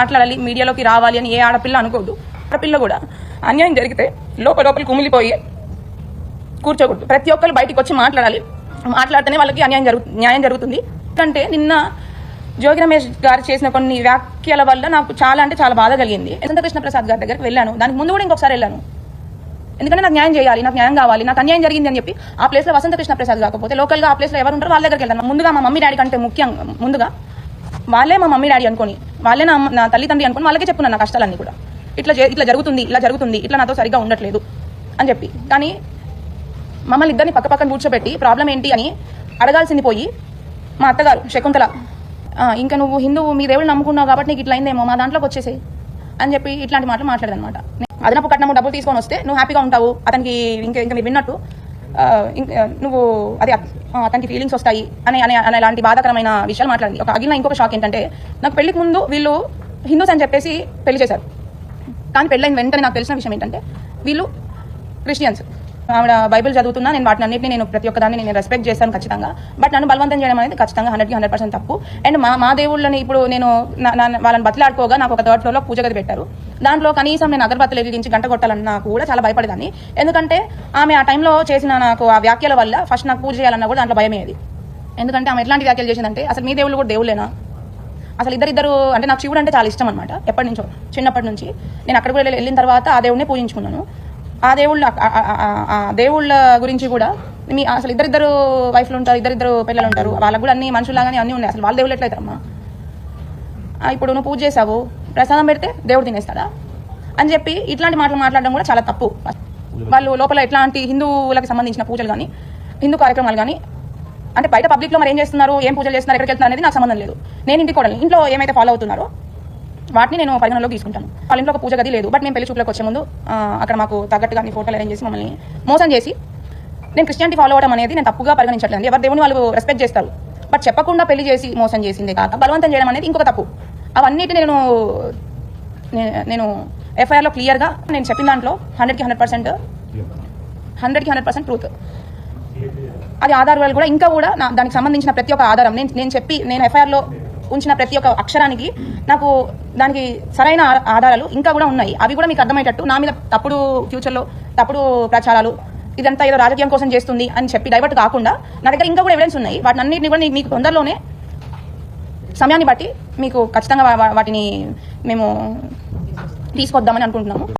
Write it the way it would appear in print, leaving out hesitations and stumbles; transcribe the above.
మాట్లాడాలి, మీడియాలోకి రావాలి అని ఏ ఆడపిల్ల అనుకోదు. ఆడపిల్ల కూడా అన్యాయం జరిగితే లోపల కుమిలిపోయి కూర్చోకూడదు. ప్రతి ఒక్కరు బయటికి వచ్చి మాట్లాడాలి. మాట్లాడితేనే వాళ్ళకి న్యాయం జరుగుతుంది. అంటే నిన్న జోగి రమేష్ గారు చేసిన కొన్ని వ్యాఖ్యల వల్ల నాకు చాలా అంటే చాలా బాధ కలిగింది. వసంత కృష్ణ ప్రసాద్ గారి దగ్గరికి వెళ్ళాను. దానికి ముందు కూడా ఇంకొకసారి వెళ్ళాను. ఎందుకంటే నాకు న్యాయం చేయాలి, నాకు న్యాయం కావాలి, నాకు అన్యాయం జరిగింది అని చెప్పి ఆ ప్లేస్ లో వసంత కృష్ణ ప్రసాద్ కాకపోతే లోకల్ గా ఆ ప్లేస్ లో ఎవరు ఉంటారో వాళ్ళ దగ్గరికి వెళ్తాను. ముందుగా మా మమ్మీ డాడీ కంటే ముందుగా వాళ్ళే మా మమ్మీ డాడీ అనుకుని, వాళ్ళే నా తల్లిదండ్రి అనుకుని వాళ్ళకే చెప్పుకున్నాను నా కష్టాలన్నీ కూడా. ఇట్లా జరుగుతుంది, ఇట్లా నాతో సరిగ్గా ఉండట్లేదు అని చెప్పి. కానీ మమ్మల్ని ఇద్దరిని పక్కన కూర్చోబెట్టి ప్రాబ్లం ఏంటి అని అడగాల్సింది పోయి మా అత్తగారు శకుంతల, ఇంకా నువ్వు హిందువు, మీ దేవుడు నమ్ముకున్నావు కాబట్టి నీకు ఇట్లా అయిందేమో, మా దాంట్లోకి వచ్చేసాయి అని చెప్పి ఇట్లాంటి మాటలు మాట్లాడదనమాట. అదనపు కట్నము డబ్బులు తీసుకొని వస్తే నువ్వు హ్యాపీగా ఉంటావు, అతనికి ఇంకా మీరు విన్నట్టు నువ్వు అది అతనికి ఫీలింగ్స్ వస్తాయి అని అలాంటి బాధాకరమైన విషయాలు మాట్లాడింది. అగిన ఇంకొక షాక్ ఏంటంటే, నాకు పెళ్లికి ముందు వీళ్ళు హిందూస్ అని చెప్పేసి పెళ్లి చేశారు. కానీ పెళ్ళైన వెంటనే నాకు తెలిసిన విషయం ఏంటంటే వీళ్ళు క్రిస్టియన్స్. ఆవిడ బైబిల్ చదువుతున్నా, నేను వాటిని అన్నింటినీ నేను ప్రతి ఒక్కదాన్ని నేను రెస్పెక్ట్ చేస్తాను ఖచ్చితంగా. బట్ నన్ను బలవంతం చేయడం అనేది ఖచ్చితంగా 100% తప్పు. అండ్ మా దేవుళ్ళని ఇప్పుడు నేను వాళ్ళని బతిలాడుకోగా నాకు ఒక థర్డ్ ఫ్లోర్లో పూజ గది పెట్టారు. దాంట్లో కనీసం నేను అగరబత్తులు వెలిగించి గంట కొట్టాలన్నా కూడా చాలా భయపడేదాన్ని. ఎందుకంటే ఆమె ఆ టైంలో చేసిన నాకు ఆ వ్యాఖ్యల వల్ల ఫస్ట్ నాకు పూజ చేయాలన్నా కూడా దాంట్లో భయమేది. ఎందుకంటే ఆమె ఎట్లాంటి వ్యాఖ్యలు చేసిందంటే, అసలు మీ దేవుళ్ళు కూడా దేవుళ్ళేనా, అసలు ఇద్దరు అంటే నాకు శివుడు అంటే చాలా ఇష్టం అనమాట. ఎప్పటి నుంచో చిన్నప్పటి నుంచి నేను అక్కడ కూడా వెళ్ళిన తర్వాత ఆ దేవుడినే పూజించుకున్నాను. ఆ దేవుళ్ళ గురించి కూడా అసలు ఇద్దరు వైఫ్లు ఉంటారు, ఇద్దరు పిల్లలు ఉంటారు, వాళ్ళకు కూడా అన్ని మనుషులాగానే అన్నీ ఉన్నాయి. అసలు వాళ్ళ దేవుళ్ళు ఎట్లయితారమ్మా? ఇప్పుడు నువ్వు పూజ చేసావు, ప్రసాదం పెడితే దేవుడు తినేస్తాడా అని చెప్పి ఇట్లాంటి మాటలు మాట్లాడడం కూడా చాలా తప్పు. వాళ్ళు లోపల ఎట్లాంటి హిందువులకు సంబంధించిన పూజలు కానీ హిందూ కార్యక్రమాలు కానీ అంటే బయట పబ్లిక్ లో మరి ఏం చేస్తున్నారు, ఏం పూజలు చేస్తున్నారు, ఎక్కడికి వెళ్తున్నారు అనేది నాకు సంబంధం లేదు. నేను ఇంటికి కూడా ఇంట్లో ఏమైతే ఫాలో అవుతున్నారో వాటిని నేను పరిగణలోకి తీసుకుంటాను. వాళ్ళ ఇంట్లో ఒక పూజ గది లేదు. బట్ మేము పెళ్లి చూపులకు వచ్చే ముందు అక్కడ మాకు తగ్గట్టుగా ఫోటోలు అరేంజ్ చేసి మమ్మల్ని మోసం చేసి, నేను క్రిస్టియానిటీ ఫాలో అవడం అనేది నేను తప్పుగా పరిగణించట్లేదు. ఎవరి దేవుని వాళ్ళు రెస్పెక్ట్ చేస్తారు. బట్ చెప్పకుండా పెళ్లి చేసి మోసం చేసిందే కాక బలవంతం చేయడం అనేది ఇంకొక తప్పు. అవన్నిటి నేను ఎఫ్ఐఆర్లో క్లియర్గా నేను చెప్పిన దాంట్లో 100% ట్రూత్. అది ఆధారాలు కూడా ఇంకా కూడా దానికి సంబంధించిన ప్రతి ఒక్క ఆధారం నేను ఎఫ్ఐఆర్లో ఉంచిన ప్రతి ఒక్క అక్షరానికి నాకు దానికి సరైన ఆధారాలు ఇంకా కూడా ఉన్నాయి. అవి కూడా మీకు అర్థమయ్యేటట్టు నా మీద ఫ్యూచర్లో తప్పుడు ప్రచారాలు, ఇదంతా ఏదో రాజకీయం కోసం చేస్తుంది అని చెప్పి డైవర్ట్ కాకుండా నా దగ్గర ఇంకా కూడా ఎవిడెన్స్ ఉన్నాయి. వాటిని అన్నింటినీ కూడా మీకు తొందరలోనే సమయాన్ని బట్టి మీకు ఖచ్చితంగా వాటిని మేము తీసుకొద్దామని అనుకుంటున్నాము.